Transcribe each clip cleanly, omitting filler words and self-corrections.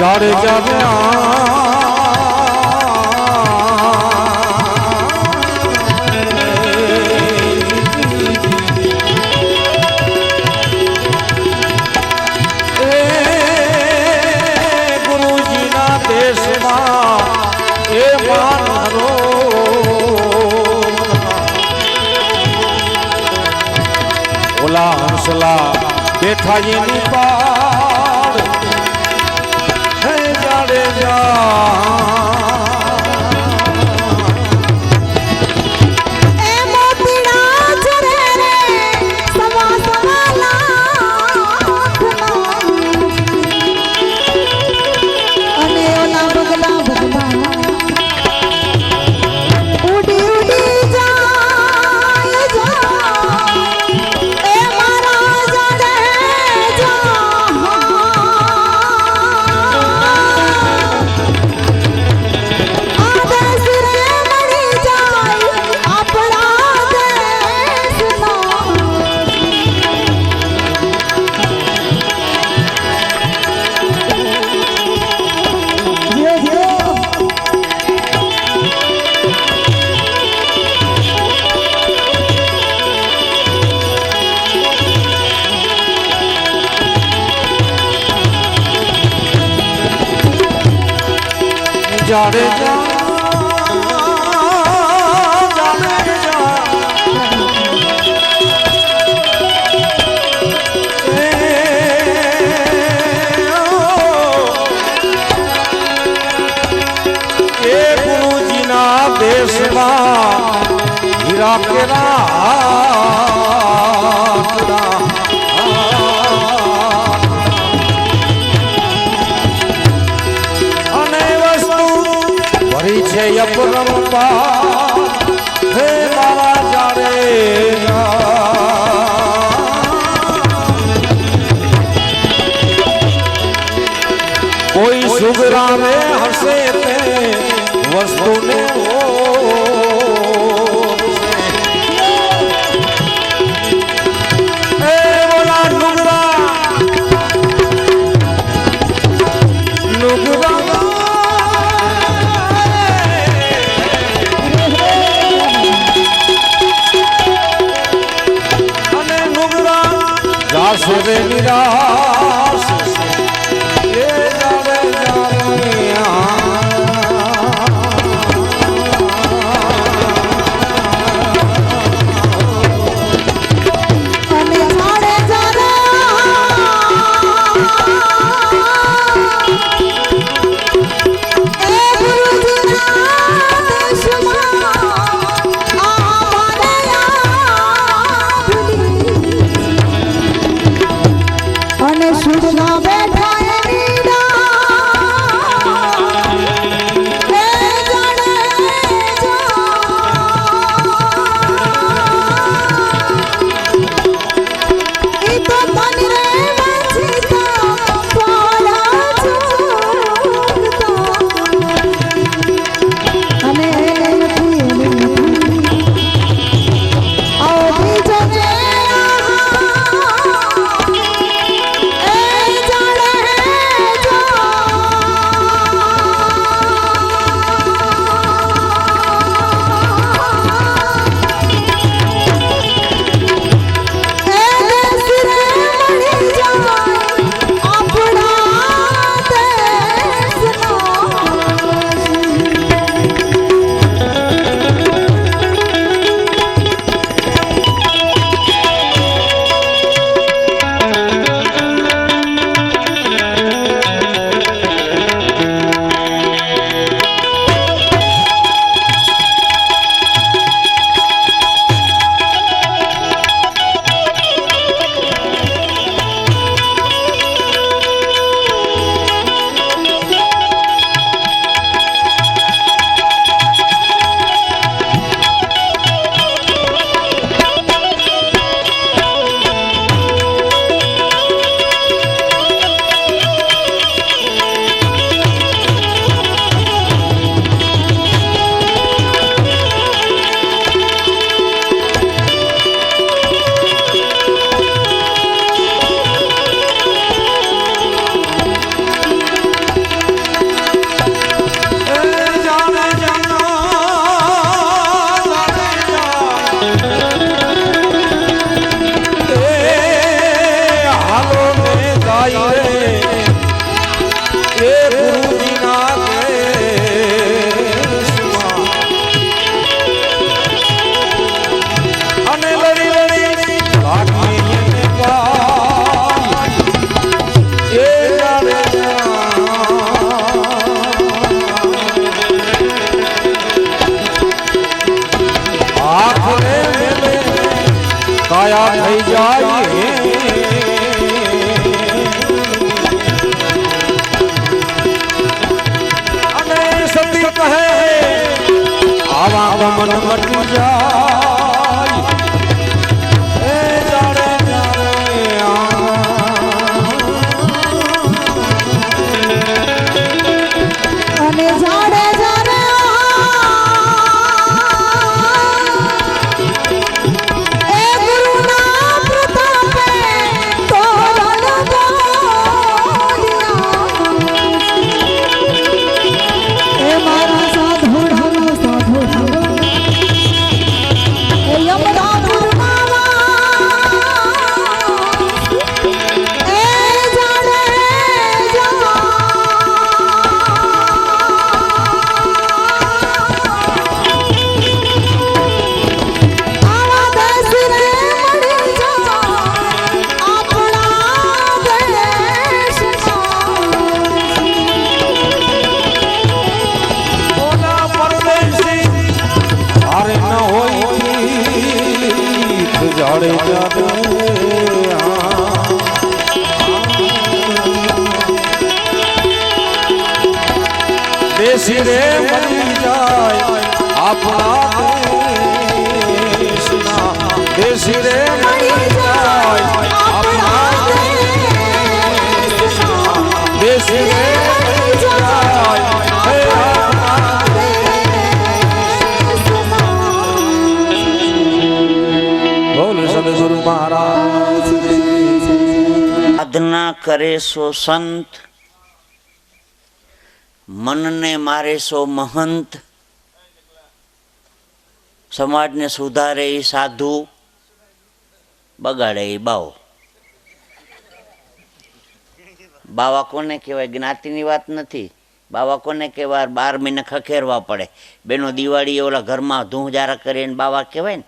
જાડે જાડે ગુરુજીના દેશમાં એ માનરો ઓલા હંસલા બેઠા એની પાડ હે જાડે જાડે એ ગુરુજીના દેશમાં હીરા કેરા છે અપરંપાર હે મારા જાડે કોઈ સુગરામે હશે તે વસ્તુને બોલા નુગરા નુગરા સુરે નિરાશ એ જાડે જાય રે એ ગુરુજીના કેશમાં. અને લડી લડી ભાગી એને પાય એ જાણે આખરે મેલે કાયા થઈ જાય અને સતી કહે આવા ગમન મટી જાય એ જાણે અને જાણે દેશી રે મળી જાય આપણા દેશના. દેશી રે મળી જાય આપણા દેશના. દેશી રે મળી જાય હે આપણા દેશના. બોલ સદગુરુ મહારાજ. સાધના કરે સો સંત, મનને મારે સો મહંત, સમાજને સુધારે એ સાધુ, બગાડે એ બાવો. બાવા કોને કહેવાય? જ્ઞાતિની વાત નથી. બાવા કોને કહેવાય? 12 મહિને ખખેરવા પડે. બેનો દિવાળી ઓલા ઘરમાં ધૂંજારા કરીને બાવા કહેવાય ને,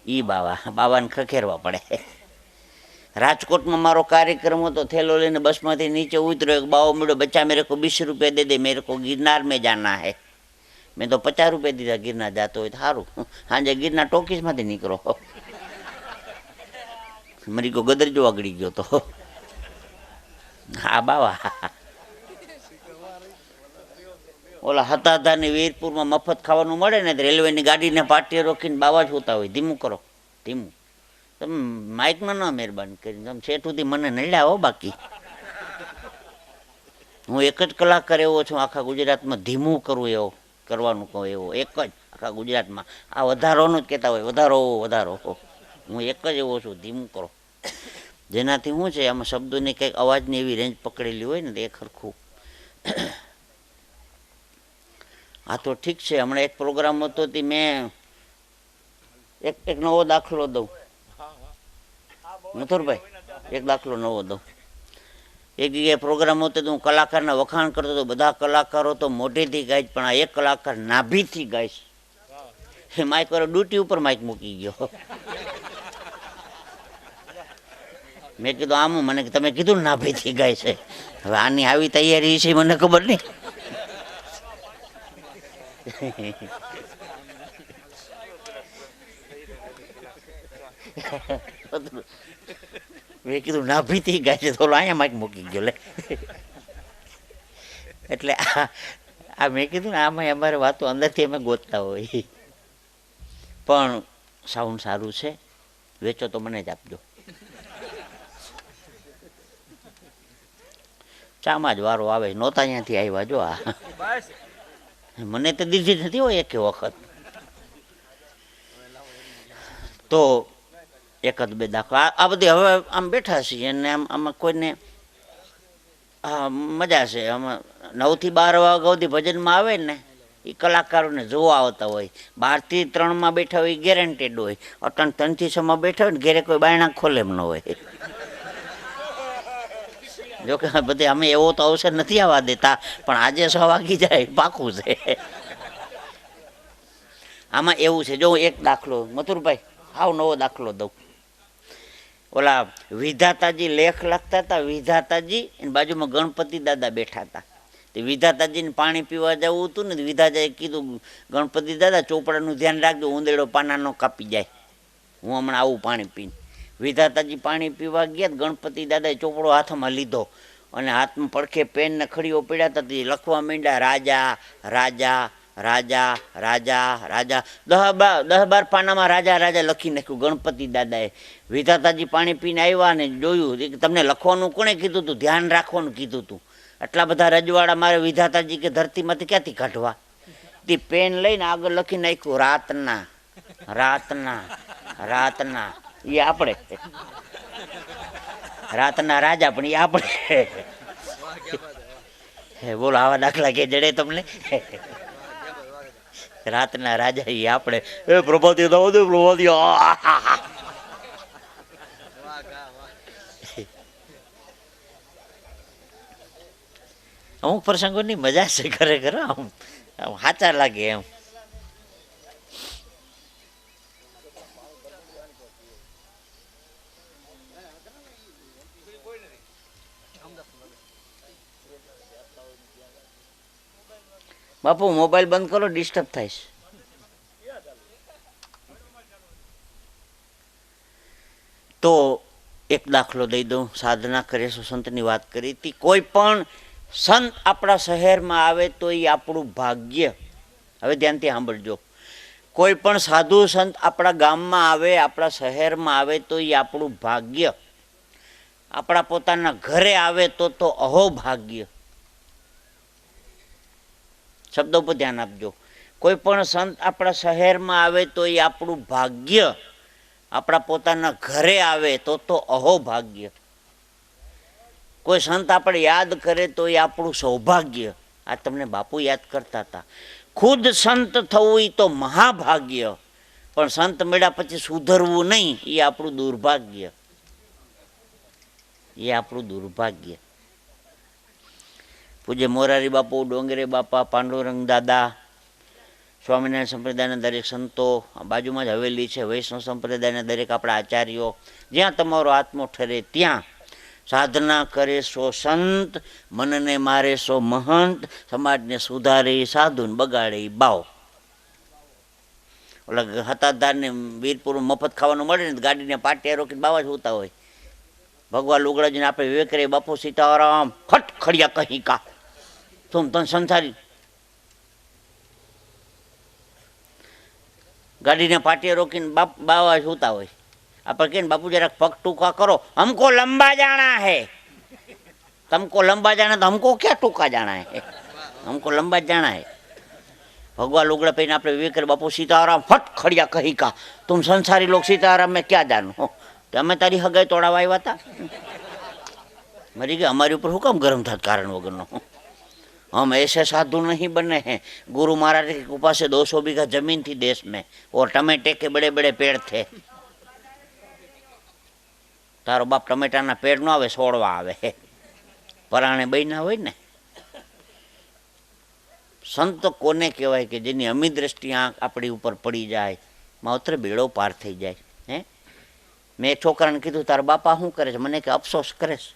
એ બાવા. બાવાને ખખેરવા પડે. રાજકોટમાં મારો કાર્યક્રમ હતો, થેલો લઈને બસમાંથી નીચે ઉતર્યો, એક બાવો મળ્યો, બચ્ચા मेरे को 20 रुपये दे दे, मेरे को गिरनार में जाना है. મેં તો 50 રૂપિયા દીધા. ગિરનાર જાતો હોય તો સારું. હાજે ગિરનાર ટોકીસમાંથી નીકળો. મરી ગયો, ગદર જો આગળી ગયો તો. હા બાવા. ઓલા હતા ને વીરપુરમાં મફત ખાવાનું મળે ને, રેલવેની ગાડીને પાટીએ રોકીને બાવા જ હોતા હોય, ધીમું કરો, ધીમું. તમે માઇકમાં ના મહેરબાની કરીને તમે છેટ સુધી મને નડ્યા હો. બાકી હું એક જ કલાકાર એવો છું આખા ગુજરાતમાં, ધીમું કરવું એવો, કરવાનું કહું એવો એક જ આખા ગુજરાતમાં. આ વધારોનું જ કહેતા હોય, વધારો વધારો. હું એક જ એવો છું, ધીમું કરો. જેનાથી શું છે, આમાં શબ્દોની કંઈક અવાજની એવી રેન્જ પકડેલી હોય ને, એ ખરખું. આ તો ઠીક છે. હમણાં એક પ્રોગ્રામ હતો, મેં એક નવો દાખલો દઉં નથુરભાઈ, એક દાખલો નવો દઉં. એક જગ્યાએ પ્રોગ્રામ હતો તો હું કલાકારના વખાણ કરતો હતો. બધા કલાકારો તો મોઢેથી ગાય, પણ આ એક કલાકાર નાભીથી ગાય. એ માઇક વાળો ડ્યુટી ઉપર માઇક મૂકી ગયો. મેં કીધું આમ, મને તમે કીધું ને નાભીથી ગાય છે. હવે આની આવી તૈયારી છે મને ખબર નહીં. મેં કીધું નાભીથી ગાય છે, થોડું અહીંયા માઇક મૂકી ગયો લે. એટલે આ મેં કીધું ને, આમાં અમારે વાતો અંદરથી અમે ગોતતા હોય. પણ સાઉન્ડ સારું છે, વેચો તો મને જ આપજો. ચામાં જ વારો આવે, નહોતા અહીંયાથી આવ્યા જો. આ મને તો દીધી નથી હોય એક વખત. તો એકાદ બે દાખલા આ બધી હવે આમ બેઠા છીએ અને આમાં કોઈને મજા છે. આમાં 9 થી 12 વાગ્યા સુધી ભજનમાં આવે ને, એ કલાકારોને જોવા આવતા હોય. 12 થી 3 બેઠા હોય ગેરંટેડ હોય. 3 થી 6 બેઠા હોય ને, ઘેરે કોઈ બાયણા ખોલે એમ ન હોય. જો કે બધે અમે એવો તો અવસર નથી આવવા દેતા, પણ આજે 6 વાગી જાય પાકું છે. આમાં એવું છે, જો એક દાખલો મથુરભાઈ હાવ નવો દાખલો દઉં. ઓલા વિધાતાજી લેખ લખતા હતા, વિધાતાજી એની બાજુમાં ગણપતિ દાદા બેઠા હતા. તે વિધાતાજીને પાણી પીવા જવું હતું ને, વિધાતાએ કીધું ગણપતિ દાદા ચોપડાનું ધ્યાન રાખજો, ઉંદેડો પાનાનો કાપી જાય, હું હમણાં આવું પાણી પીને. વિધાતાજી પાણી પીવા ગયા, ગણપતિ દાદાએ ચોપડો હાથમાં લીધો અને હાથમાં પડખે પેન ને ખડીઓ પડ્યા હતા, તે લખવા માંડ્યા રાજા રાજા રાજા રાજા રાજા. 10-12 પાનામાં રાજા રાજા લખી નાખ્યું ગણપતિ દાદાએ. વિધાતાજી પાણી પીને આવ્યા ને જોયું કે તમને લખવાનું કોણે કીધું હતું, ધ્યાન રાખવાનું કીધું હતું. આટલા બધા રજવાડા મારે વિધાતાજી કે ધરતીમાંથી ક્યાંથી કાઢવા. તે પેન લઈને આગળ લખી નાખ્યું રાતના રાતના રાતના. એ આપણે રાતના રાજા, પણ એ આપણે. બોલો આવા દાખલા કે જડે તમને? રાતના રાજા એ આપણે. પ્રભાતી પ્રભાતી. અમુક પ્રસંગોની મજા છે ખરેખર, આમ સાચા લાગે એમ. બાપુ મોબાઈલ બંધ કરો, ડિસ્ટર્બ થાય છે. તો એક દાખલો દઈ દઉં. સાધના કરે છે સંતની વાત કરી હતી. કોઈ પણ સંત આપણા શહેરમાં આવે તો એ આપણું ભાગ્ય. હવે ધ્યાનથી સાંભળજો. કોઈ પણ સાધુ સંત આપણા ગામમાં આવે, આપણા શહેરમાં આવે તો એ આપણું ભાગ્ય. આપણા પોતાના ઘરે આવે તો અહોભાગ્ય. શબ્દો પર ધ્યાન આપજો. કોઈ પણ સંત આપણા શહેરમાં આવે તો એ આપણું ભાગ્ય. આપણા પોતાના ઘરે આવે તો અહોભાગ્ય. કોઈ સંત આપણે યાદ કરે તો એ આપણું સૌભાગ્ય. આ તમને બાપુ યાદ કરતા હતા. ખુદ સંત થવું એ તો મહાભાગ્ય, પણ સંત મળ્યા પછી સુધરવું નહીં એ આપણું દુર્ભાગ્ય. એ આપણું દુર્ભાગ્ય. પૂજ્ય મોરારી બાપુ, ડોંગરે બાપા, પાંડુરંગ દાદા, સ્વામિનારાયણ સંપ્રદાયના દરેક સંતો, બાજુમાં જ હવેલી છે, વૈષ્ણવ સંપ્રદાયના દરેક આપણા આચાર્યો, જ્યાં તમારો આત્મો ઠરે ત્યાં સાધના કરે સો સંત, મનને મારે સો મહંત, સમાજને સુધારે સાધુન, બગાડે બાવ. ઓલા હતાધારને વીરપુર મફત ખાવાનું મળે ને, ગાડીને પાટિયા રોકીને બાવા જ હોતા હોય. ભગવાન લુગડાજીને આપણે વિવેક રે બાપુ સીતારામ ખટ ખડિયા કહી કા તું તન સંસારી. ગાડીને પાટિયા રોકીને બાવા જ હોતા હોય. આપણે કે બાપુ જરાક પગ ટૂંકા કરો, હમકો લંબા જાણા હે. તમકો લંબા જાણા તો હમકો ક્યાં ટૂંકા જાણા હે, હમકો લંબા જાણા હે. ભગવાન લુગડા પહેરીને આપણે વિવેક રે બાપુ સીતારામ ફટ ખડિયા કહી કા તુમ સંસારી લોક સીતારામ મેં ક્યાં જાનું. અમે તારી હગાઈ તોડાવા આવ્યા હતા. મરી ગયા. અમારી ઉપર શું કામ ગરમ થાય કારણ વગરનો? हम ऐसे साधु नहीं बने हैं. गुरु महाराज की कृपा से 200 बीघा जमीन थी देश में और टमाटे के बड़े बड़े पेड़ थे. तारो बाप टमेटा ना पेड़ न आवे, सोड़वा आवे. पराणे बन्या होय ने. संत कोने कहेवाय के जेनी अमी दृष्टि आंख आपणी उपर पड़ी जाए, मात्र बेड़ो पार थई जाए. हे मैं छोकराने कीधुं तारा बापा शुं करे छे? मने के अफसोस करे छे.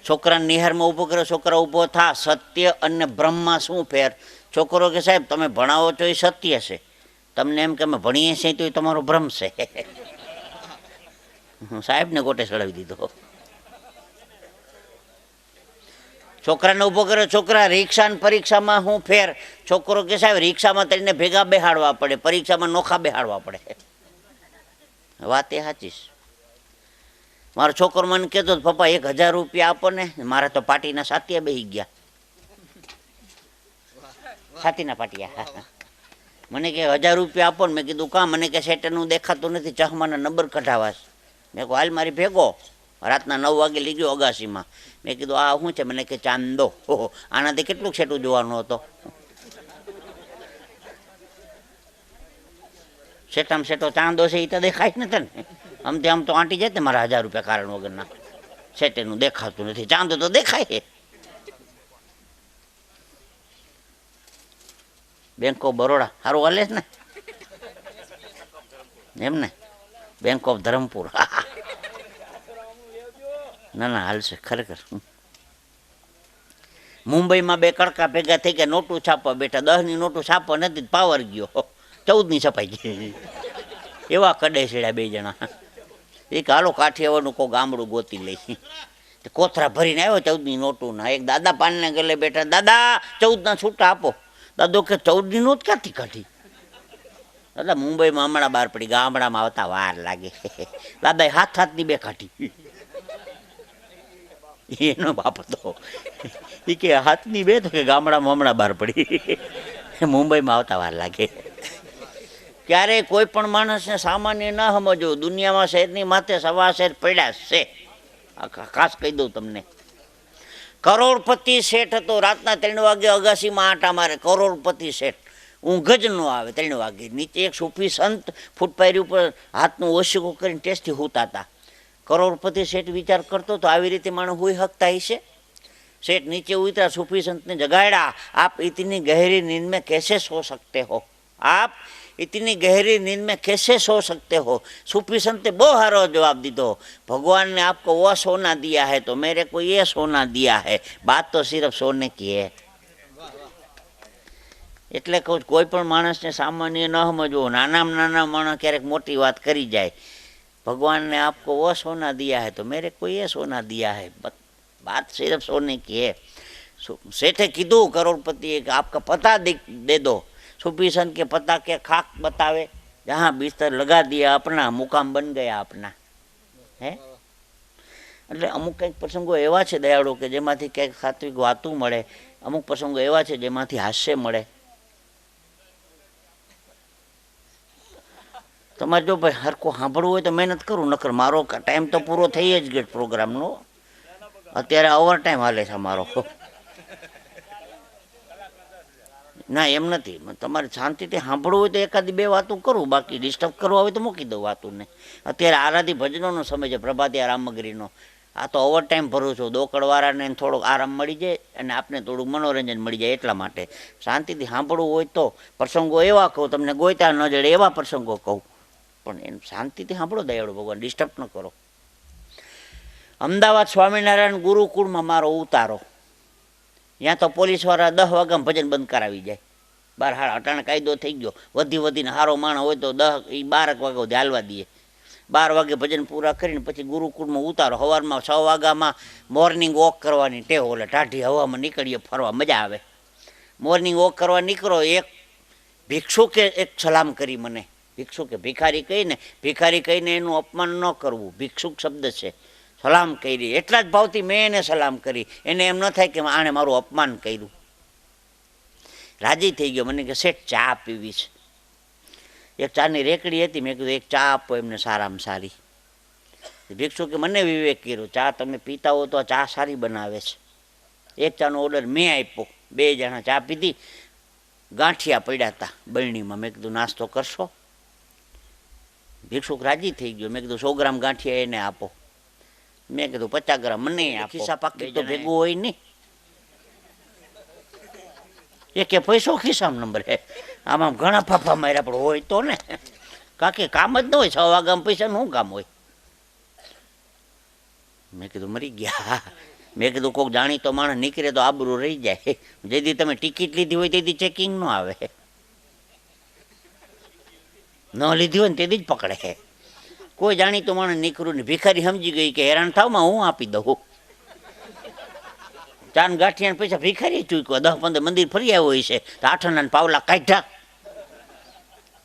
छोकरा निहार में उभो कर्यो, छोकरा उभो था. सत्य अने ब्रह्म में शुं फेर? छोकरो के साहेब तमे भणावो तो ए सत्य छे, तमने एम के अमे भणीए छीए तो ए तमारो भ्रम छे. साहेब ने गोटे चढ़ावी दीधो. छोकरा ने उभो कर्यो. छोकरा रिक्शा ने परीक्षा में शुं फेर? छोकरो के साहेब रिक्शा में तरीने भेगा बेहाड़वा पड़े, परीक्षा में नोखा बेहाड़वा पड़े. वात ए साची छे. मारो छोकरो मन कहतो पप्पा 1000 रुपया आपो ने, मारा तो पाटीना सातिया बेही गया. छातीना पाटिया. मने के 1000 रुपया आपो ने. मैं कीधुं का? मने के सेटरनुं देखातुं नथी, चश्माना नंबर कढावास. मैं कहूं हाल मारी भेगो. रातना 9 वागे लई गयो अगासीमां. मैं कीधुं आ शुं छे? मने के चांदो. ओहो, आनाथी केटલું છેટું જોવાનું હતો. શેઠામાં શેઠો ચાંદો છે એ તો દેખાય જ નથી ને. આમ તો આંટી જાય ને મારા 1000 રૂપિયા કારણ વગરના. શેઠેનું દેખાતું નથી, ચાંદો તો દેખાય છે. બેંક ઓફ બરોડા સારું હાલે છે ને એમ ને. બેંક ઓફ ધરમપુર ના ના હાલશે ખરેખર. મુંબઈમાં 2 કડકા ભેગા થઈ ગયા, નોટું છાપવા બેઠા. 10ની નોટું છાપવા નથી, પાવર ગયો, 14ની છપાઈ ગઈ. એવા કડે છેડ્યા 2 જણા. એક હાલો કાઠિયાવાડનું કોઈ ગામડું ગોતી લઈ. કોથરા ભરીને આવ્યો 14ની નોટુના. એક દાદા પાનને ગલે બેઠા, દાદા 14ના છૂટા આપો. દાદો કે 14ની નોટ ક્યાંથી કાઢી? દાદા મુંબઈમાં હમણાં બહાર પડી, ગામડામાં આવતા વાર લાગે. દાદાએ હાથની 2 કાઢી. એનો બાપ હતો એ કે હાથની 2 તો કે ગામડામાં હમણાં બહાર પડી, મુંબઈમાં આવતા વાર લાગે. ક્યારેય કોઈ પણ માણસને સામાન્ય ના સમજો. દુનિયામાં શહેરની માથે 1.25 શેર પડ્યા છે. ખાસ કહી દઉં તમને. કરોડપતિ શેઠ હતો, રાતના 3 વાગે અગાસીમાં આંટા મારે. કરોડપતિ શેઠ ઊંઘ જ ન આવે. 3 વાગે નીચે એક સૂફી સંત ફૂટપાયરી ઉપર હાથનું ઓશિકો કરીને ટેસ્ટથી સૂતા હતા. કરોડપતિ શેઠ વિચાર કરતો તો આવી રીતે માણસ હુઈ હકતા હશે. શેઠ નીચે ઉતરા, સૂફી સંતને જગાડ્યા. આપ ઇતની ગહેરી નીંદ में कैसे सो सकते हो? आप इतनी गहरी नींद में कैसे सो सकते हो? सूफी संत ने बहुत सारो जवाब दीधो, भगवान ने आपको वो सोना दिया है तो मेरे को ये सोना दिया है, बात तो सिर्फ सोने की है. એટલે કહું કોઈ પણ માણસને સામાન્ય ન સમજવો. નાનામાં નાના માણસ ક્યારેક મોટી વાત કરી જાય. भगवान ने आपको वो सोना दिया है तो मेरे को ये सोना दिया है, बात सिर्फ सोने की है. सेठे कीधु करोड़पति कि आपका पता दे दो. सूफी संत के पता के खाक बतावे, जहाँ बिस्तर लगा दिया अपना, मुकाम बन गया अपना. હે એટલે અમુક કંઈક પ્રસંગો એવા છે દયાળુ કે જેમાંથી કંઈક સાત્વિક વાતું મળે. અમુક પ્રસંગો એવા છે જેમાંથી હાસ્ય મળે. તમારે જો ભાઈ હરખું સાંભળવું હોય તો મહેનત કરું, નકર મારો ટાઈમ તો પૂરો થઈ જ ગયો પ્રોગ્રામનો. અત્યારે ઓવર ટાઈમ હાલે છે મારો. ના એમ નથી, તમારે શાંતિથી સાંભળવું હોય તો 1-2 વાતો કરું, બાકી ડિસ્ટર્બ કરવા હોય તો મૂકી દઉં વાતુને. અત્યારે આરાધી ભજનોનો સમય છે, પ્રભાતિયા રામગીરીનો. આ તો ઓવર ટાઈમ ભરું છું. દોકડવાળાને થોડોક આરામ મળી જાય અને આપને થોડુંક મનોરંજન મળી જાય એટલા માટે. શાંતિથી સાંભળવું હોય તો પ્રસંગો એવા કહું, તમને ગોઈતા ન જડે એવા પ્રસંગો કહું, પણ એમ શાંતિથી સાંભળો દયાળુ ભગવાન, ડિસ્ટર્બ ન કરો. અમદાવાદ સ્વામિનારાયણ ગુરુકુળમાં મારો ઉતારો. ત્યાં તો પોલીસવાળા 10 વાગ્યામાં ભજન બંધ કરાવી જાય. 12 અટાણે કાયદો થઈ ગયો. વધીને સારો માણસ હોય તો 12 વાગ્યા સુધી હાલવા દઈએ. 12 વાગે ભજન પૂરા કરીને પછી ગુરુકુળમાં ઉતારો. સવારમાં 6 વાગ્યામાં મોર્નિંગ વોક કરવાની ટેવ. ઓલે ટાઢી હવામાં નીકળીએ ફરવા, મજા આવે. મોર્નિંગ વોક કરવા નીકળો. એક ભિક્ષુકે એક સલામ કરી મને. ભિક્ષુકે ભિખારી કહીને એનું અપમાન ન કરવું. ભિક્ષુક શબ્દ છે. સલામ કરી, એટલા જ ભાવથી મેં એને સલામ કરી. એને એમ ન થાય કે આણે મારું અપમાન કર્યું. રાજી થઈ ગયો. મને કે શેઠ ચા પીવી છે. એક ચાની રેકડી હતી. મેં કીધું એક ચા આપો એમને સારામાં સારી. ભિક્ષુ કે મને વિવેક કર્યો, ચા તમે પીતા હો તો ચા સારી બનાવે છે. એક ચાનો ઓર્ડર મેં આપ્યો. 2 જણા ચા પીધી. ગાંઠિયા પડ્યા હતા બરણીમાં. મેં કીધું નાસ્તો કરશો? ભિક્ષુક રાજી થઈ ગયો. મેં કીધું 100 ગ્રામ ગાંઠિયા એને આપો. મેં કીધું 50 ગ્રામ મને આપો. ખિસ્સા પાકી તો ભેગું હોય નહીં. એ કે પૈસો ખિસ્સામાં નંબર હે. આમાં ઘણા ફાફા માર્યા પણ હોય તો ને, કાકે કામ જ ન હોય. 6 વાગ્યામાં પૈસાનું શું કામ હોય? મેં કીધું મરી ગયા. મેં કીધું કોઈક જાણીતો માણસ નીકળે તો આબરૂ રહી જાય. જેથી તમે ટિકિટ લીધી હોય તેથી ચેકિંગ ન આવે, ન લીધી હોય ને તેથી જ પકડે. કોઈ જાણીતો માણસ નીકળ્યું ને ભિખારી સમજી ગઈ કે હેરાન થાવમાં હું આપી દઉં. ચાન ગાંઠિયાને પૈસા ભિખારી ચૂક્યો. 10-15 મંદિર ફરી આવ્યો હોય છે તો 8 પાવલા કાઢ્યા.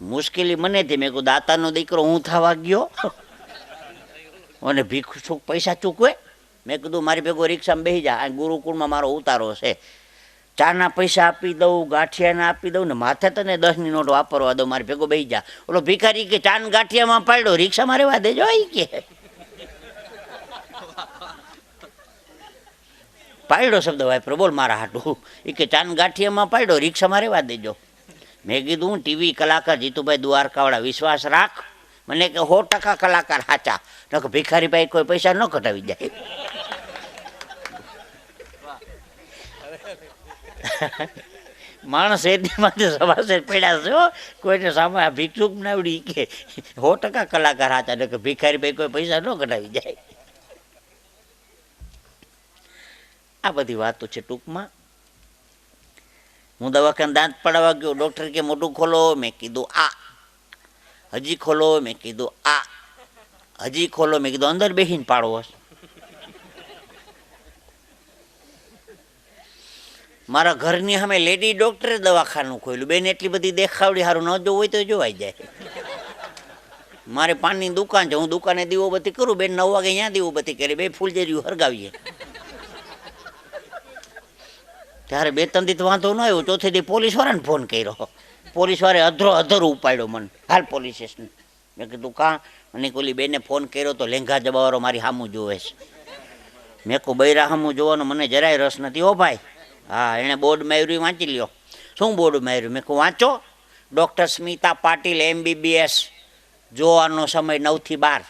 મુશ્કેલી મને થી. મેં કહું દાતાનો દીકરો હું થવા ગયો અને ભિક્ષુક પૈસા ચૂકવે? મેં કીધું મારી ભેગો રિક્ષામાં બેસી જા. આ ગુરુકુળમાં મારો ઉતારો છે. ચાના પૈસા આપી દઉં, ગાંઠિયાને આપી દઉં ને માથે તને 10ની નોટ વાપરવા દઉં. મારી ભેગો બેસી જા. ઓલો ભિખારી કે ચાન ગાંઠિયામાં પાડ્યો, રિક્ષામાં રહેવા દેજો. કે પાડ્યો શબ્દ વાપરો, બોલ મારા હાટું. એ કે ચાન ગાંઠિયામાં પાડ્યો, રિક્ષામાં રહેવા દેજો. મેં કીધું હું ટીવી કલાકાર જીતુભાઈ દ્વારકાવાળા વિશ્વાસ રાખ. મને કે 100% કલાકાર સાચા, ન કે ભિખારીભાઈ કોઈ પૈસા ન કટાવી જાય. માણસ એમાંથી સવાસે પડ્યા છે હો. કોઈને સામે આ ભિક્ષુક નાવડી કે 100% કલાકાર સાચા, ન કે ભિખારીભાઈ કોઈ પૈસા ન કટાવી જાય. આ બધી વાતો છે ટૂંકમાં. હું દવાખાને દાંત પડાવવા ગયો, ડૉક્ટર કે મોઢું ખોલો, મેં કીધું આ. હજી ખોલો, મેં કીધું આ. હજી ખોલો, મેં કીધું અંદર બેસીને પાડવો. મારા ઘરની સામે લેડી ડૉક્ટરે દવાખાનું ખોલ્યું. બેન એટલી બધી દેખાવડી, સારું ન જોવું હોય તો જોવાઈ જાય. મારે પાનની દુકાન છે, હું દુકાને દીવોબત્તી કરું, બેન 9 વાગે અહીંયા દીવોબત્તી કરી, બે ફૂલજેરીઓ હરગાવીએ. ત્યારે 2-3 દી વાંધો ન આવ્યો, ચોથે દી પોલીસવાળાને ફોન કર્યો. પોલીસવાળે અધર ઉપાડ્યો મને, હાલ પોલીસ સ્ટેશન. મેં કીધું કાં? મને કોલી બેને ફોન કર્યો તો લેંઘા જબાવાળો મારી સામું જોવે છે. મેં કહું બૈરા સામું જોવાનો મને જરાય રસ નથી હો ભાઈ. હા, એણે બોર્ડ માર્યું, વાંચી લ્યો. શું બોર્ડ માર્યું? મેં કહું વાંચો. ડૉક્ટર સ્મિતા પાટીલ MBBS, જોવાનો સમય 9 થી 12.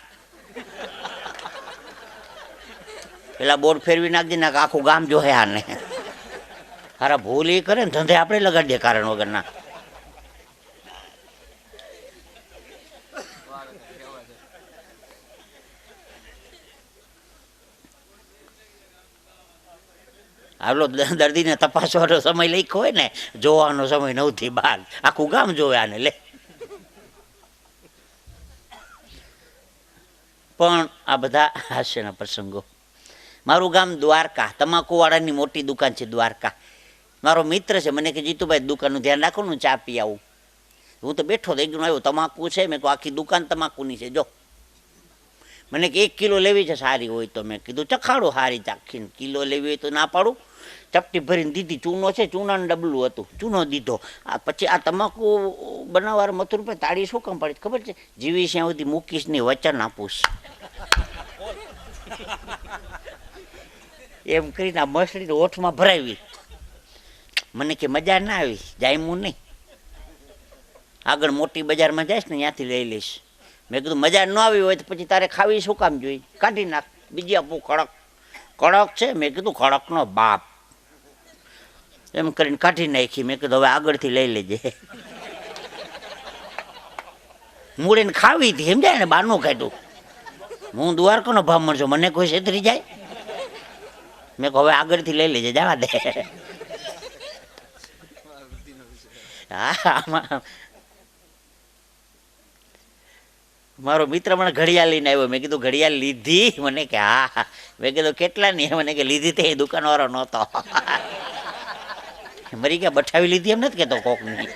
પેલા બોર્ડ ફેરવી નાખજે ને આખું ગામ જોહે આને. હારા ભૂલ એ કરે ને ધંધે આપણે લગાડીએ કારણ વગરના. આટલો દર્દીને તપાસવાનો સમય લખ્યો હોય ને, જોવાનો સમય 9 થી 12, આખું ગામ જોવે આને. લે પણ આ બધા હાસ્યના પ્રસંગો. મારું ગામ દ્વારકા, તમાકુવાળાની મોટી દુકાન છે દ્વારકા. મારો મિત્ર છે, મને કે જીતુભાઈ દુકાનનું ધ્યાન રાખો ને, ચા પી આવું. હું તો બેઠો થઈ ગયો, આવ્યો તમાકુ છે. મેં કહું આખી દુકાન તમાકુની છે જો. મને કે 1 કિલો લેવી છે સારી હોય તો. મેં કીધું ચખાડો સારી ચાખીને. કિલો લેવી હોય તો ના પાડું. ચપટી ભરીને દીધી. ચૂનો છે, ચૂનાનું ડબલું હતું, ચૂનો દીધો. આ પછી આ તમાકુ બનાવવા મથુર પર તાળી શું કામ પાડી ખબર છે? જીવી ત્યાં સુધી મૂકીશ નહીં, વચન આપુશ. એમ કરીને આ મસળીને ઓઠમાં ભરાવી. મને કે મજા ના આવી, જાયમું નહીં. આગળ મોટી બજારમાં જઈશ ને ત્યાંથી લઈ લઈશ. મેં કીધું મજા ન આવી હોય તો પછી તારે ખાવી શું કામ જોઈએ? કાઢી નાખ, બીજી આપું. કડક કડક છે. મેં કીધું કડકનો બાપ. એમ કરીને કાઢી નાખી. મેં કીધું હવે આગળથી લઈ લેજે. મૂળીને ખાવી હતી, સમજાય ને, બારનું કાઢ્યું. હું દ્વારકાનો ભાવ મળજો, મને કોઈ છેતરી જાય? મેં કહું હવે આગળથી લઈ લેજે, જવા દે. હા, આમાં મારો મિત્ર મને ઘડિયાળ લઈને આવ્યો. મેં કીધું ઘડિયાળ લીધી? મને કે હા. મેં કીધું કેટલાની? મને કે લીધી તે દુકાનવાળો નહોતો. મરી ગયા, બઠાવી લીધી એમ નથી કહેતો કોકની.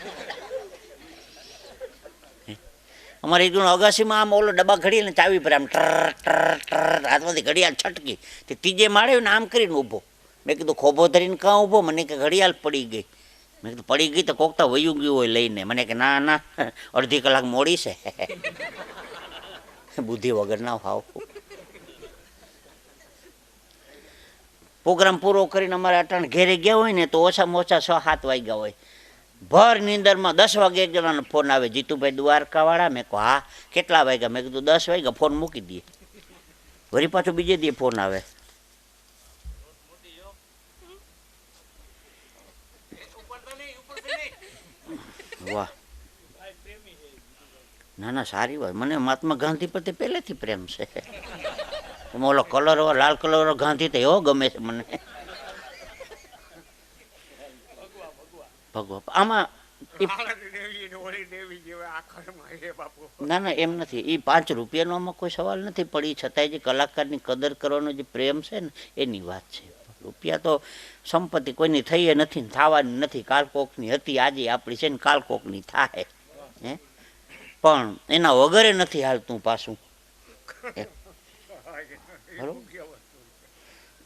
અમારે એકદમ અગાસીમાં આમ ઓલો ડબ્બા ઘડીને ચાવી પર આમ ટર ટર ટર હાથમાંથી ઘડિયાળ છટકી. તે ત્રીજે માળે ને આમ કરીને ઊભો. મેં કીધું ખોભો ધરીને કાં ઊભો? મને કે ઘડિયાળ પડી ગઈ. મેં કીધું પડી ગઈ તો કોકતા વયું ગયું હોય લઈને. મને કે ના ના, અડધી કલાક મોડી છે. બુદ્ધિ વગર ના ભાવ. પ્રોગ્રામ પૂરો કરીને અમારે અટાણ ઘેરે ગયા હોય ને તો ઓછામાં ઓછા 6-7 વાગ્યા હોય. ભર નીંદરમાં 10 વાગે એક જણાનો ફોન આવે, જીતુભાઈ દ્વારકાવાળા. મેં કહું હા. કેટલા વાગ્યા? મેં કીધું 10 વાગ્યા. ફોન મૂકી દઈએ. વળી પાછો બીજે દી ફોન આવે. વાહ, ના ના સારી વાત. મને મહાત્મા ગાંધી પ્રત્યે પહેલેથી પ્રેમ છે. ઓલો કલર, લાલ કલર ગાંધી તો એવો ગમે છે મને. ભગવા આમાં ના ના એમ નથી. એ 5 રૂપિયાનો આમાં કોઈ સવાલ નથી, પણ એ છતાંય જે કલાકારની કદર કરવાનો જે પ્રેમ છે ને એની વાત છે. રૂપિયા તો સંપત્તિ કોઈની થઈ નથી ને થવાની નથી. કાલ કોકની હતી, આજે આપણી છે ને કાલ કોકની થાય. હે, પણ એના વગરે નથી હાલતું પાછું.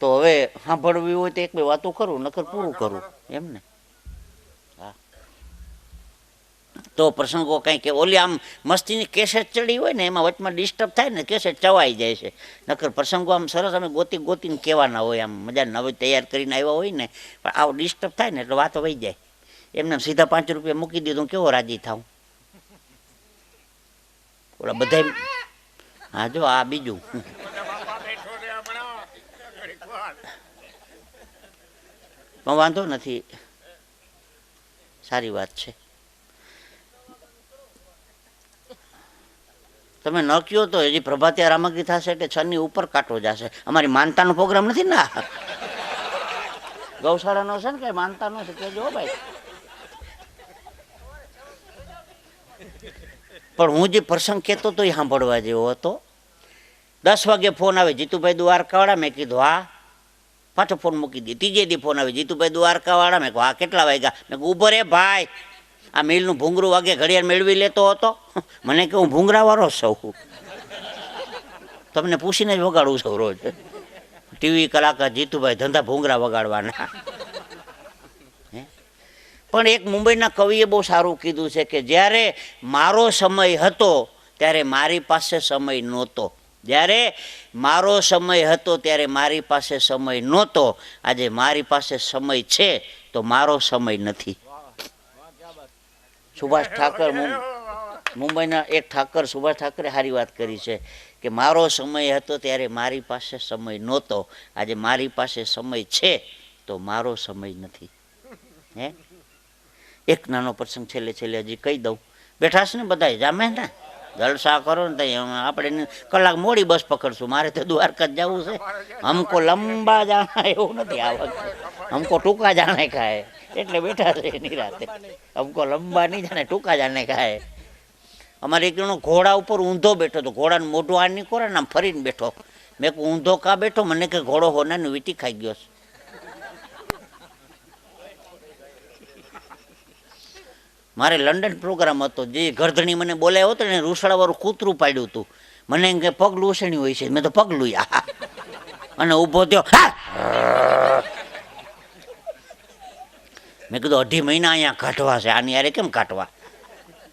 તો હવે સાંભળવી હોય તો 1-2 વાતો કરું, નકર પૂરું કરું એમ ને. હા, તો પ્રસંગો કંઈક ઓલી આમ મસ્તીની કેસેટ ચડી હોય ને એમાં વચમાં ડિસ્ટર્બ થાય ને, કેસેટ ચવાઈ જાય છે. નકર પ્રસંગો આમ સરસ અમે ગોતીને કહેવાના હોય, આમ મજા નવી તૈયાર કરીને આવ્યા હોય ને, પણ આવો ડિસ્ટર્બ થાય ને એટલે વાતો વહી જાય. એમને સીધા 5 રૂપિયા મૂકી દીધું, કેવો રાજી થાવ? ઓલા બધા હા જો આ બીજું પણ વાંધો નથી, સારી વાત છે. તમે ન કયો તો હજી પ્રભાતિયા રામગી થશે એટલે 6 ની ઉપર કાંટો જશે. અમારી માનતાનો પ્રોગ્રામ નથી ને, ગૌશાળાનો છે ને, કઈ માનતાનો છે કેજો ભાઈ. પણ હું જે પ્રસંગ કહેતો તો એ સાંભળવા જેવો હતો. 10 વાગે ફોન આવે, જીતુભાઈ દ્વારકાવાળા. મેં કીધું હા. પાછો ફોન મૂકી દે. ત્રીજે દી ફોન આવે, જીતુભાઈ દ્વારકાવાળા. મેં કહું હા. કેટલા વાગ્યા? મેં કહું ઉભો રે ભાઈ, આ મિલનું ભૂંગરું વાગે ઘડિયાળ મેળવી લેતો હતો. મને કે હું ભૂંગરાવાળો સૌ, તમને પૂછીને જ વગાડું છું રોજ. ટીવી કલાકાર જીતુભાઈ, ધંધા ભૂંગરા વગાડવાના. પણ એક મુંબઈના કવિએ બહુ સારું કીધું છે કે જ્યારે મારો સમય હતો ત્યારે મારી પાસે સમય નહોતો. જ્યારે મારો સમય હતો ત્યારે મારી પાસે સમય નહોતો. આજે મારી પાસે સમય છે તો મારો સમય નથી. સુભાષ ઠાકર, મુંબઈના એક ઠાકર સુભાષ ઠાકરે સારી વાત કરી છે કે મારો સમય હતો ત્યારે મારી પાસે સમય નહોતો. આજે મારી પાસે સમય છે તો મારો સમય નથી. હે, એક નાનો પ્રસંગ છેલ્લે હજી કહી દઉં. બેઠા છે ને બધા, જામે ને, જલસા કરો ને. આપણે કલાક મોડી બસ પકડશું. મારે તો દ્વારકા જ જવું છે. હમકો લંબા જાણા એવું નથી આ વખતે, હમકો ટૂંકા જાણે ખાય એટલે બેઠા છે નિરાતે. હમકો લંબા નહીં જાણે, ટૂંકા જાણે ખાય. અમારે એક જણો ઘોડા ઉપર ઊંધો બેઠો હતો. ઘોડાનું મોઢું આ નહીં કરે ને, આમ ફરીને બેઠો. મેં કહું ઊંધો કા બેઠો? મને કે ઘોડો હોનાની વીટી ખાઈ ગયો છે. મારે લંડન પ્રોગ્રામ હતો. જે ગરધણી મને બોલાયો હતો ને, રૂસડાવાળું કૂતરું પાડ્યું હતું. મને એમ કે પગલું ઉછેણ્યું હોય છે. મેં તો પગલું અને ઊભો થયો. મેં કીધું 2.5 મહિના અહીંયા કાઢવા છે, આની યારે કેમ કાઢવા?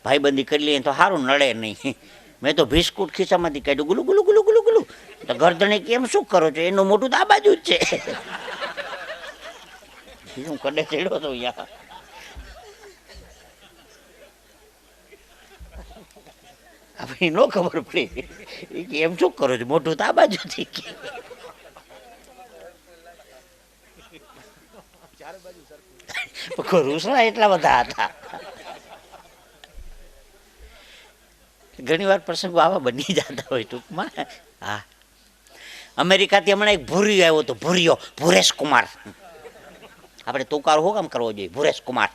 ભાઈબંધી કરી લઈએ તો સારું, નડે નહીં. મેં તો બિસ્કુટ ખિસ્સામાંથી કાઢ્યું, ગુલું ગુલું ગુલું ગુલું ગુલું. તો ગરધણી કેમ શું કરો છો? એનું મોટું તો આ બાજુ જ છે. શું કડે ચડ્યો હતો અહીંયા. આપણે ન ખબર પડી એમ શું કરો છો? મોટું તો આ બાજુથી. રૂસડા એટલા બધા હતા. ઘણી વાર પ્રસંગો આવા બની જતા હોય ટૂંકમાં. હા, અમેરિકાથી હમણાં એક ભૂરિયો આવ્યો હતો. ભુરેશ કુમાર. આપણે તુકારો હું કામ કરવો જોઈએ? ભુરેશ કુમાર.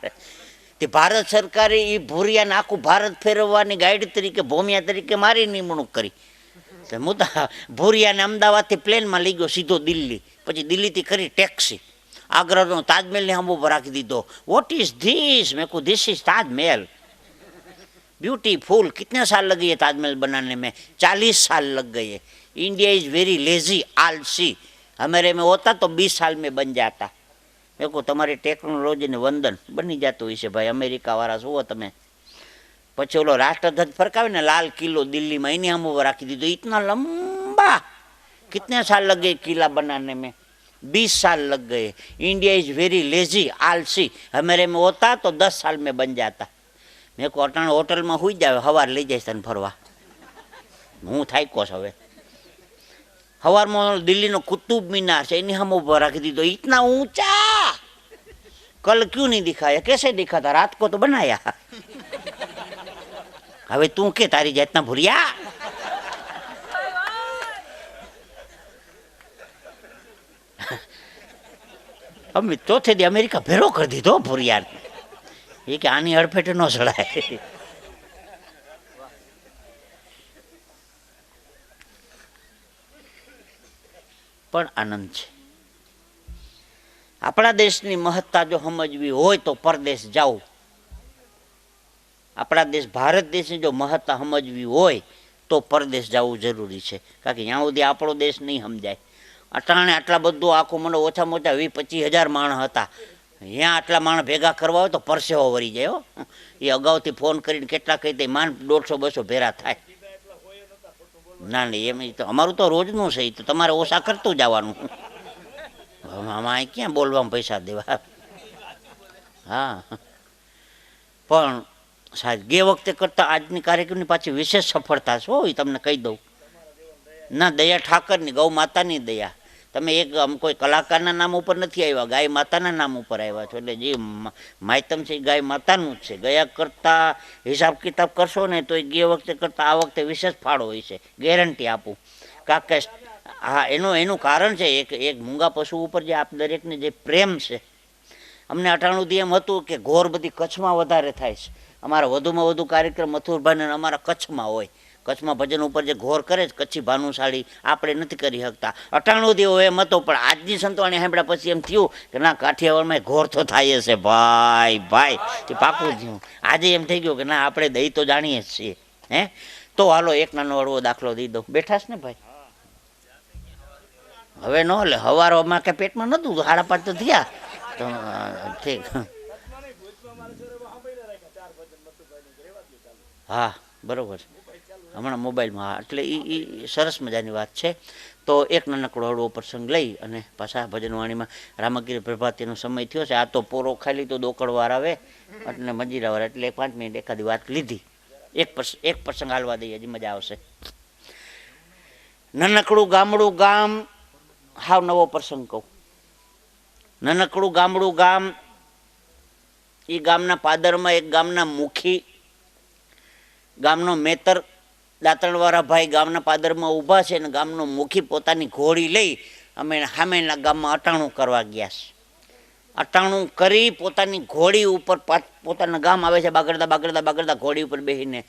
તે ભારત સરકારે એ ભૂરિયાને આખું ભારત ફેરવવાની ગાઈડ તરીકે, ભોમિયા તરીકે મારી નિમણૂક કરી. હું તો ભૂરિયાને અમદાવાદથી પ્લેનમાં લઈ ગયો સીધો દિલ્હી. પછી દિલ્હીથી કરી ટેક્સી આગ્રાનો તાજમહેલને સામે ઉભો રાખી દીધો. What is this? મેં કહું ધીસ ઇઝ ताजमहल, ब्यूटीफुल. कितने साल लगे ये ताजमहल बनाने में? 40 साल लग गए. इंडिया इज वेरी लेजी, आलसी. हमारे में होता तो 20 साल में बन जाता. મેં કહું તમારી ટેકનોલોજીને વંદન. બની જતું હોય છે ભાઈ, અમેરિકા વાળા જુઓ તમે. પછી ઓલો રાષ્ટ્રધ્વજ ફરકાવે ને, લાલ કિલ્લો દિલ્હીમાં, એની સામે ઉભો રાખી દીધો. इतना लंबा, कितने साल लगे किला बनाने में? 20 साल लग गए. इंडिया इज वेरी लेजी, आलसी. हमारे में होता तो 10 साल में बन जाता. મેં કહું અટાણે હોટલમાં સુઈ જાવ, સવાર લઈ જાય તને ફરવા. હું થાક્યો છું હવે. સવારમાં દિલ્હીનો કુતુબ મીનાર છે, એની સામે ઉભો રાખી દીધો. ઇતના ઊંચા, કલ ક્यों नहीं दिखाया? कैसे दिखाता? रात को तो बनाया. હવે તું કે તારી જાતના ભૂરિયા. અમે ચોથે દી અમેરિકા ભેરો કરી દીધો ભૂરિયાને. એ કે આની અડફેટે ન ચડાય. પણ આનંદ છે. આપણા દેશની મહત્તા જો સમજવી હોય તો પરદેશ જાઓ. આપણા દેશ ભારત દેશની જો મહત્તા સમજવી હોય તો પરદેશ જવું જરૂરી છે. કારણ કે ત્યાં સુધી આપણો દેશ નહીં સમજાય. અટાણે આટલા બધું આખું મને ઓછામાં ઓછા 20-25 હજાર માણસ હતા. અહીંયા આટલા માણસ ભેગા કરવા હોય તો પરસેવો વળી જાય. એ અગાઉથી ફોન કરીને કેટલા કહી દે, માન 150-200 ભેરા થાય. ના નહીં, એમ તો અમારું તો રોજનું છે. તો તમારે ઓછા કરતું જવાનું. આમાં ક્યાં બોલવામાં પૈસા દેવા. હા, પણ સાહેબ ગે વખતે કરતાં આજની કાર્યક્રમની પાછી વિશેષ સફળતા છે હો, એ તમને કહી દઉં. ના દયા ઠાકરની, ગૌ માતાની દયા. તમે એક કોઈ કલાકારના નામ ઉપર નથી આવ્યા, ગાય માતાના નામ ઉપર આવ્યા છો. એટલે જે માયતમ છે એ ગાય માતાનું જ છે. ગયા કરતાં હિસાબ કિતાબ કરશો ને તો એ ગે વખતે કરતાં આ વખતે વિશેષ ફાળો હોય છે, ગેરંટી આપું. કારણ કે હા એનું કારણ છે એક મૂંગા પશુ ઉપર જે આપ દરેકને જે પ્રેમ છે. અમને 98 એમ હતું કે ઘોર બધી કચ્છમાં વધારે થાય છે. અમારા વધુમાં વધુ કાર્યક્રમ મથુરભાઈને અમારા કચ્છમાં હોય. કચ્છમાં ભજન ઉપર જે ઘોર કરે છે કચ્છી ભાનુશાળી, આપણે નથી કરી શકતા. 98 એમ હતો, પણ આજની સંતવાણી સાંભળ્યા પછી એમ થયું કે ના કાઠિયાવાડમાં ઘોર તો થાય છે ભાઈ ભાઈ, એ પાકું થયું. આજે એમ થઈ ગયું કે ના આપણે દઈ તો જાણીએ જ છીએ. હે તો હાલો એક નાનો હળવો દાખલો દઈ દઉં. બેઠા છે ને ભાઈ? હવે ન લે, હવારોમાં કે પેટમાં નહોતું, 5:30 તો થયા. તો ઠીક, હા બરોબર, હમણાં મોબાઈલમાં. હા એટલે એ સરસ મજાની વાત છે. તો એક નાનકડો હળવો પ્રસંગ લઈ અને પાછા ભજનવાણીમાં રામગીરી પ્રભાતીનો સમય થયો છે. આ તો પોરો ખાલી તો દોકડવાર આવે એટલે મંજીરાવાર, એટલે 5 મિનિટ એખાદી વાત લીધી. એક પ્રસંગ હાલવા દઈએ, હજી મજા આવશે. નાનકડું ગામડું ગામ, હાવ નવો પ્રસંગ કહું. નાનકડું ગામડું ગામ, એ ગામના પાદરમાં એક ગામના મુખી, ગામનો મેતર દાંતણવાળા ભાઈ ગામના પાદરમાં ઊભા છે. અને ગામનો મુખી પોતાની ઘોડી લઈ અમે સામેના ગામમાં અટાણું કરવા ગયા છે. અટાણું કરી પોતાની ઘોડી ઉપર પોતાના ગામ આવે છે, બાગડતા બાગડતા બાગડતા ઘોડી ઉપર બેસીને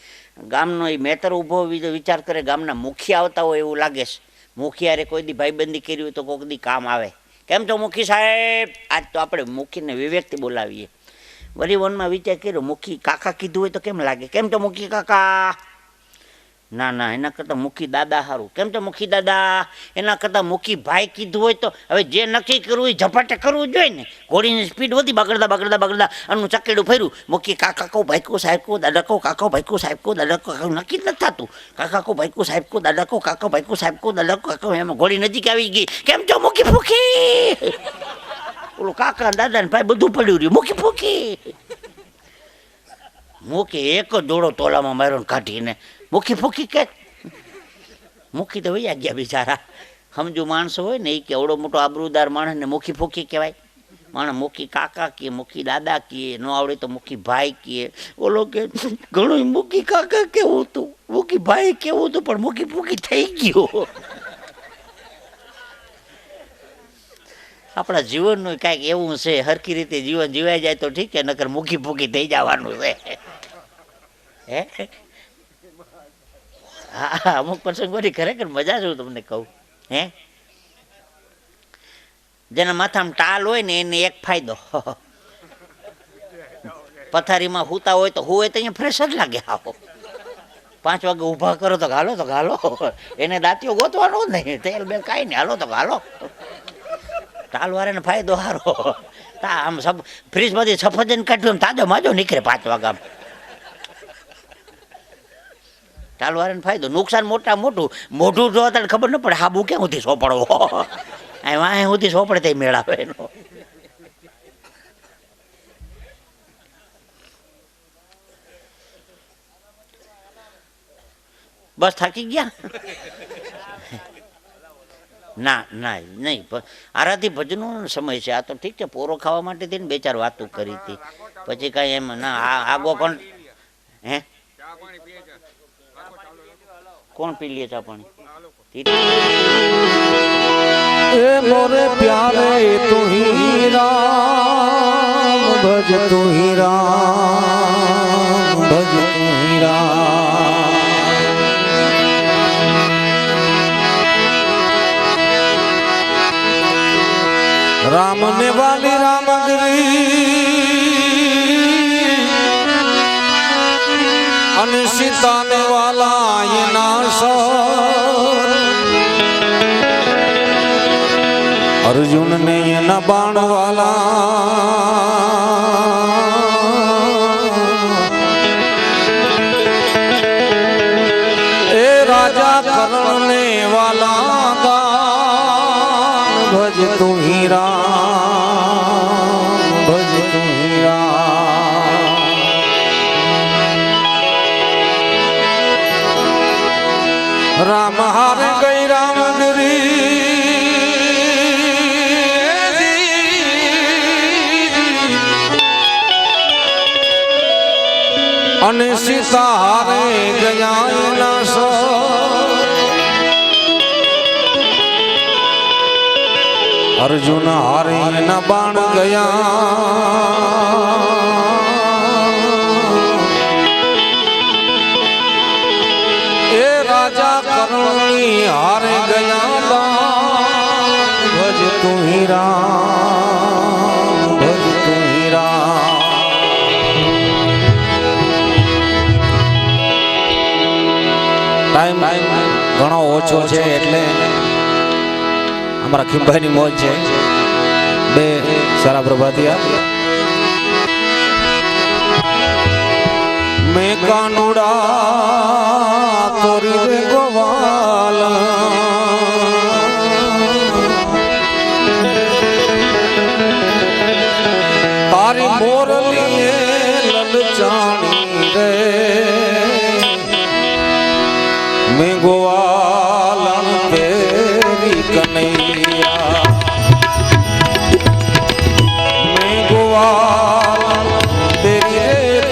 ગામનો એ મેતર ઊભો વિચાર કરે ગામના મુખી આવતા હોય એવું લાગે છે. મુખી યારે કોઈ દી ભાઈબંધી કરી હોય તો કોઈક દી કામ આવે. કેમ છો મુખી સાહેબ? આજ તો આપણે મુખીને વિવેકથી બોલાવીએ. વળી વનમાં વિચાર કર્યો, મુખી કાકા કીધું હોય તો કેમ લાગે? કેમ તો મુખી કાકા? ના ના, એના કરતાં મુખી દાદા સારું. કેમ તો મુખી દાદા? એના કરતાં મુખી ભાઈ કીધું હોય તો હવે જે નક્કી કરવું એ ઝપાટે કરવું જોઈએ ને. ઘોડીની સ્પીડ વધી, બગડતા બગડતા બગડતા આનું ચકેડું ફર્યું. મુખી કાકા કહું, ભાઈ કહું, સાહેબ કહું, દાદા કહું, કાકા ભાઈ કહું, સાહેબ કહું, દાદા કહું, નક્કી જ નથી થતું. કાકા કહું, ભાઈ કહું, સાહેબ કહું, દાદા કહું, કાકા ભાઈ કહું, સાહેબ કહું, દાદા કહું, કાકા. એમાં ઘોડી નજીક આવી ગઈ. કેમ છો મુખી ફૂકી? ઓલું કાકા દાદા ને ભાઈ બધું પડ્યું રહ્યું. મુખી ફૂકી. મુખી એક જ દોડો તોલામાં માર્યો ને કાઢીને મુખી ફૂકી કે મુખી તો વૈયા ગયા બિચારા. સમજુ માણસો હોય ને એ કે એવડો મોટો આબરૂદાર માણસ ને મુખી ફૂકી કહેવાય. માણસ મુખી કાકા કીએ, મુખી દાદા કીએ, ન આવડે તો મુખી ભાઈ કીએ. ઓલો કે ઘણું મુખી કાકા કેવું હતું, મુખી ભાઈ કેવું હતું, પણ મુખી ફૂકી થઈ ગયો. આપણા જીવનનું કાંઈક એવું છે, હરખી રીતે જીવન જીવાઈ જાય તો ઠીક છે, નકર મુખી ફૂકી થઈ જવાનું છે. હે હા, અમુક પ્રસંગ બધી ખરેખર મજા છું તમને કહું. હે જેના માથામાં ટાલ હોય ને એને એક ફાયદો, પથારીમાં સૂતા હોય તો હોય તો અહીંયા ફ્રેશ જ લાગે. આવો 5 વાગે ઊભા કરો તો ઘાલો તો ઘાલો, એને દાંતીઓ ગોતવાનો જ નહીં, તેલ બેલ કાંઈ નહીં, હાલો તો ઘાલો. ટાલવાળાને ફાયદો સારો. આમ ફ્રીજમાંથી સફરજન કાઢ્યું તાજો માજો નીકળે 5 વાગ્યા. ટાલવાળાને ફાયદો. નુકસાન મોટા મોટું, મોઢું જોવા તને ખબર ન પડે હાબુ ક્યાં સુધી સોપડવો, વાંહે સુધી સોપડે તે મેળાવે એનો. બસ થાકી ગયા? ના ના નહીં, આરાથી ભજનનો સમય છે. આ તો ઠીક છે, પોરો ખાવા માટે થઈને 2-4 વાતો કરી હતી, પછી કાંઈ એમ ના. આગો કોણ હે કોણ પી લે ચા પાણી? ए मोरे प्यारे तू ही राम भज तू ही राम भज तू ही राम राम ने वाली रामगिरी અને સીતાને વાલા એના અર્જુન ને એના બાણ વાલા એ રાજા કરણ ને વાલા ગાન ભજ તું હી રામ ભજ તું હી રામ રામ હારે ગઈ રામગીરી અને સીતા હારે ગયા નાશ અર્જુન હારે એના બાણ ગયા એ રાજા કર્ણી હારે ગયા ભજ તું હી રામ ભજ તું હી રામ ટાઈમ ઘણો ઓછો છે એટલે અમારા ખીંભાઈની મોજ છે બે સારા પ્રભાતિયા મેં કાનુડા તોરી રે ગોવાલ તારી મોરલી લલચાણી રે મેં ગોવાલ તેરી કનૈયા મેં ગોવાલ તેરી રે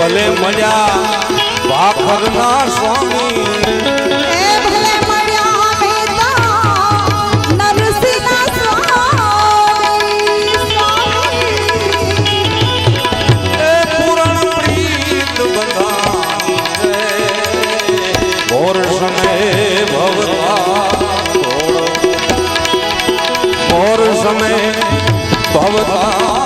ભલે મળ્યા ભાખરના સ્વામી એ ભલે મળ્યા મેતા નરસિંહના સ્વામી એ પૂરણ પ્રીત બંધાણી મોર સમે ભવતા મોર સમે ભવતા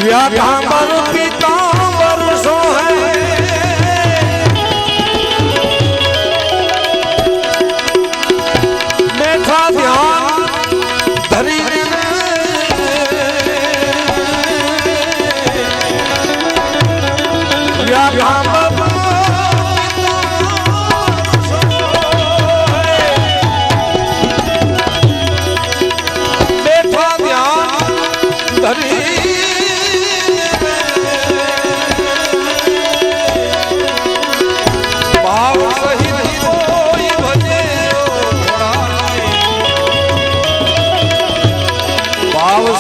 व्याघांबर पीतांबर सोहे बैठा ध्यान धरी व्याघांबर बैठा ध्यान धरी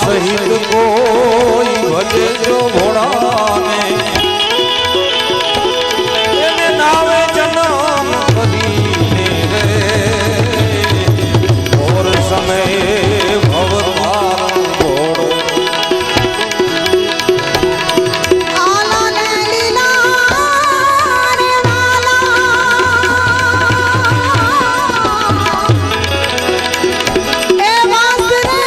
सहित कोई भजे जो भोड़ाने तेने नावे जन्म करीने रे और समय भवतार घोड़ो आला ने लीला रे वाला ए वासरे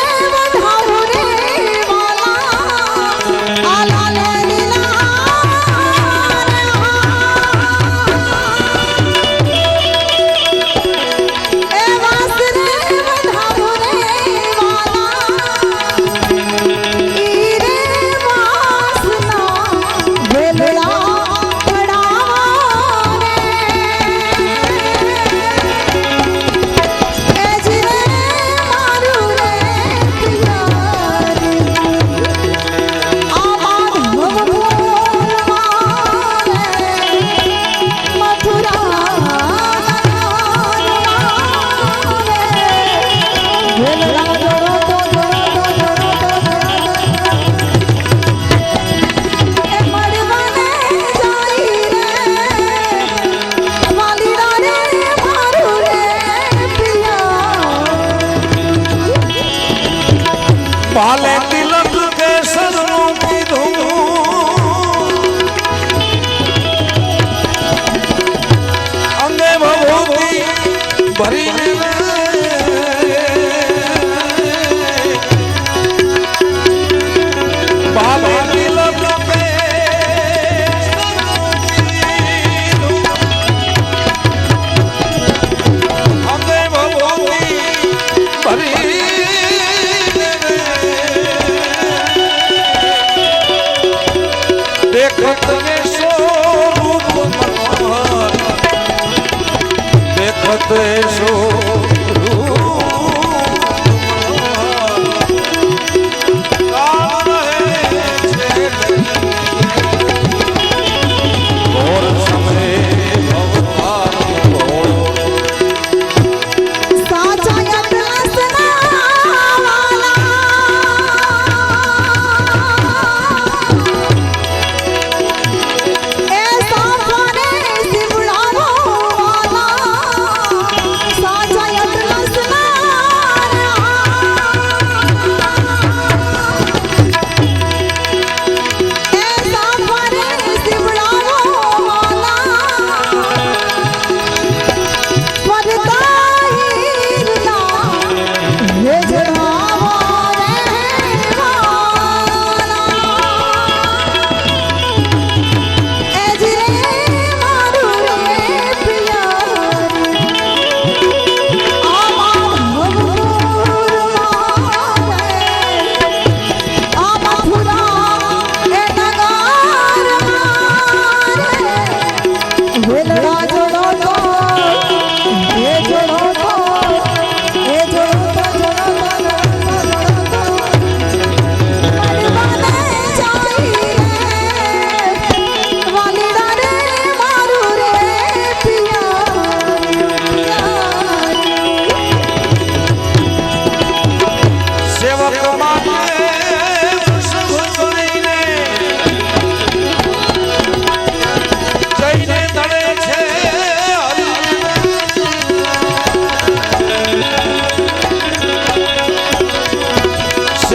पाले तिलक के सजनों की धूम अंगे भभूति भरी पाले तिलक के अंगे भभूति भरी देखत में सो रूप मनोहर देखत सो रूप और समय भवतार घोड़ो साचा यत्नसना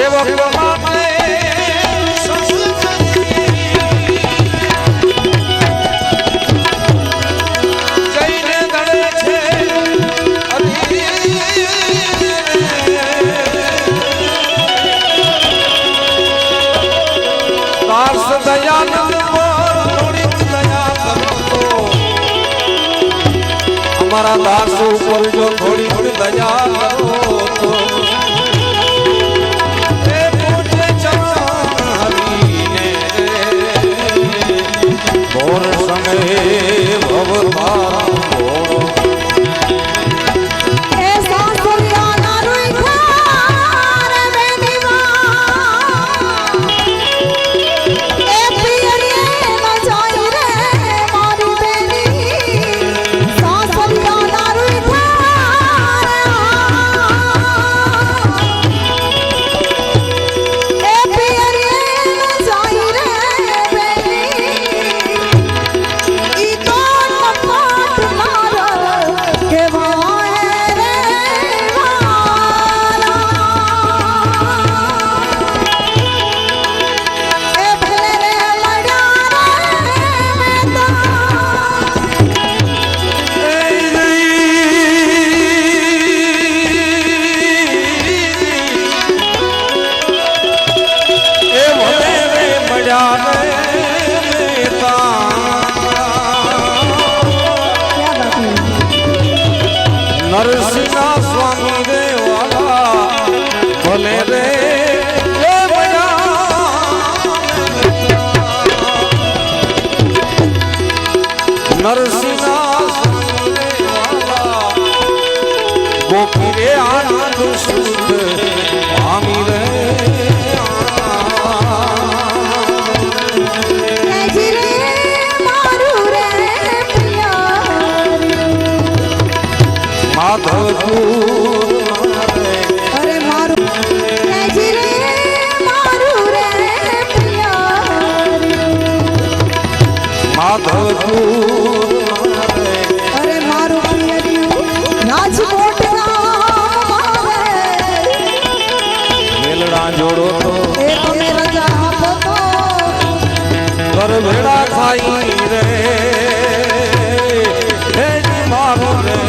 સેવક માટે જઈને દળે છે દાસ દયાનંદ થોડી દયા કરો તો અમારા દાસ ઉપર જો થોડી થોડી દયા કરો તો નરસિંહ સ્વામી રે વાલા ભલે રે નરસિંહ સ્વામી રે વાલા ગોપી રે આનંદ સુખ સ્વામી રે અરે મારું મારું રે માધવપુર અરે મારું રાજકોટ વેલડા જોડો તો એ તમે રજા આપો તો કર ભેડા ખાઈ રે હે મારો રે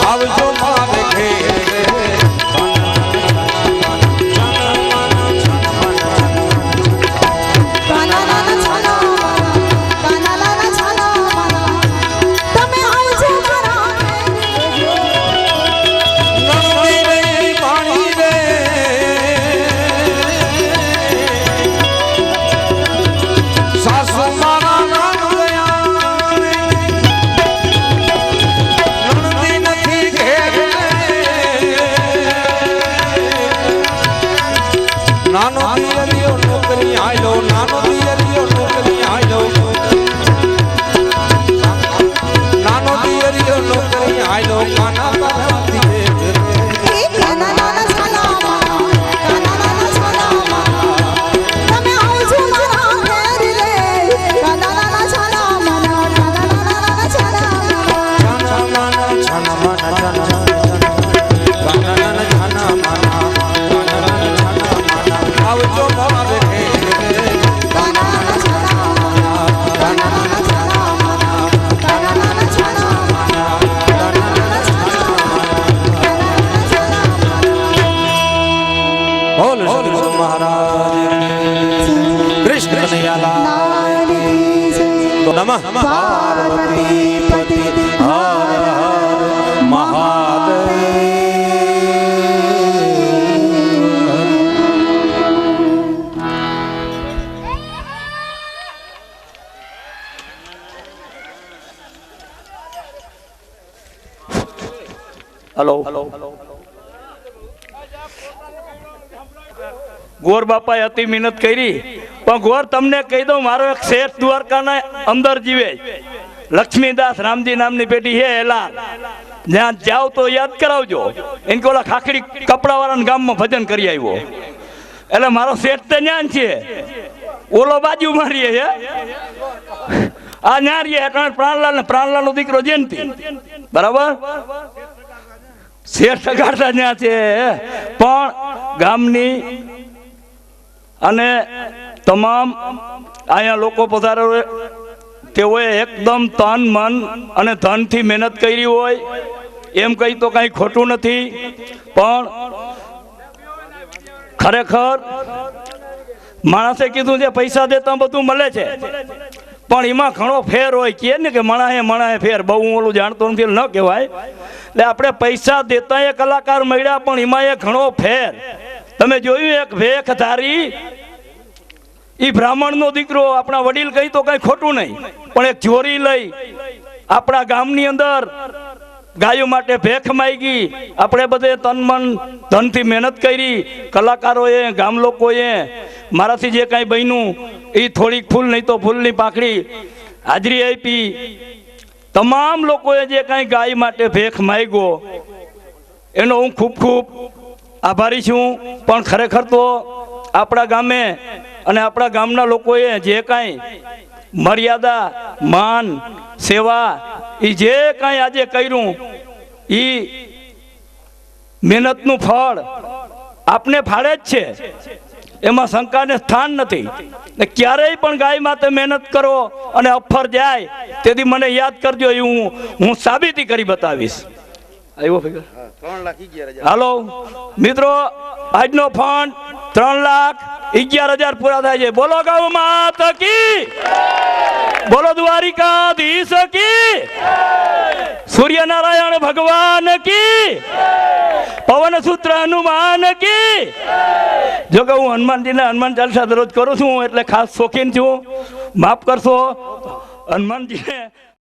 આવજો મારે નાનો દિયરિયો નોકરી આયો નાનો દિયરિયો નોકરી આયો નાનો દિયરિયો નોકરી આયો કાના કાના દિયે કાના નાના છાના કાના નાના છાના તમે આવજો મારા ઘેર રે કાના નાના છાના કાના નાના છાના આવજો મારે બોલ મહારાજ કૃષ્ણ કનૈયાલાલ નમઃ પાર્વતી પતિ હર હર મહાદેવ હેલો ગોર બાપાએ અતિ મહેનત કરી પણ ગોર તમને કહી દઉં મારો એક શેઠ દ્વારકાના અંદર જીવે લક્ષ્મીદાસ રામજી નામની પેટી હે એલા, જ્યાં જાવ તો યાદ કરાવજો. એને કે ઓલા ખાખડી કપડાવાળાના ગામમાં ભજન કરી આવ્યો, એટલે મારો શેઠ તો ન્યાન છે, ઓલો બાજુ મારીએ છે, આ ન્યારીએ પ્રાણલાલ ને પ્રાણલાલ નો દીકરો જયંતિ, બરાબર. શેઠ ગાડતા ન્યા છે, પણ ગામની અને તમામ અહીંયા લોકો પધારે તેઓએ એકદમ તન મન અને ધનથી મહેનત કરી હોય એમ કહી તો કાંઈ ખોટું નથી, પણ ખરેખર માણસે કીધું છે પૈસા દેતા બધું મળે છે, પણ એમાં ઘણો ફેર હોય. કહે ને કે મણાએ ફેર, બહુ હું ઓલું જાણતો નથી ન કહેવાય. એટલે આપણે પૈસા દેતા એ કલાકાર મળ્યા, પણ એમાં એ ઘણો ફેર. તમે જોયું એક ભેખ ધારી, એ બ્રાહ્મણનો દીકરો, આપણા વડીલ કહી તો કઈ ખોટું નહીં, પણ એક ચોરી લઈ આપણા ગામની અંદર ગાયો માટે ભેખ માંગી. આપણે બધે તન મન ધનથી મહેનત કરી, કલાકારોએ, ગામ લોકોએ, મારાથી જે કાંઈ બન્યું એ થોડીક ફૂલ નહીં તો ફૂલની પાંખડી હાજરી આપી. તમામ લોકોએ જે કાંઈ ગાય માટે ભેખ માંગ્યો એનો હું ખૂબ ખૂબ આભારી છું. પણ ખરેખર તો આપણા ગામે અને આપણા ગામના લોકોએ જે કાંઈ મર્યાદા, માન, સેવા એ જે કાંઈ આજે કર્યું એ મહેનતનું ફળ આપને ફાળે જ છે, એમાં શંકાને સ્થાન નથી. ને ક્યારેય પણ ગાય માટે મહેનત કરો અને અફર જાય તેથી મને યાદ કરજો, એ હું સાબિતી કરી બતાવીશ. આવ્યો ફિગર? હાલો મિત્રો, આજનો ફંડ 3,11,000 પૂરા થાય છે. બોલો ગૌ માતા કી, બોલો દ્વારિકાધીશ કી, સૂર્યનારાયણ ભગવાન કી, પવન સૂત્ર હનુમાન કી. જો કે હું હનુમાનજીને હનુમાન ચાલીસા દરરોજ કરું છું, એટલે ખાસ શોખીન છું, માફ કરશો. હનુમાનજીને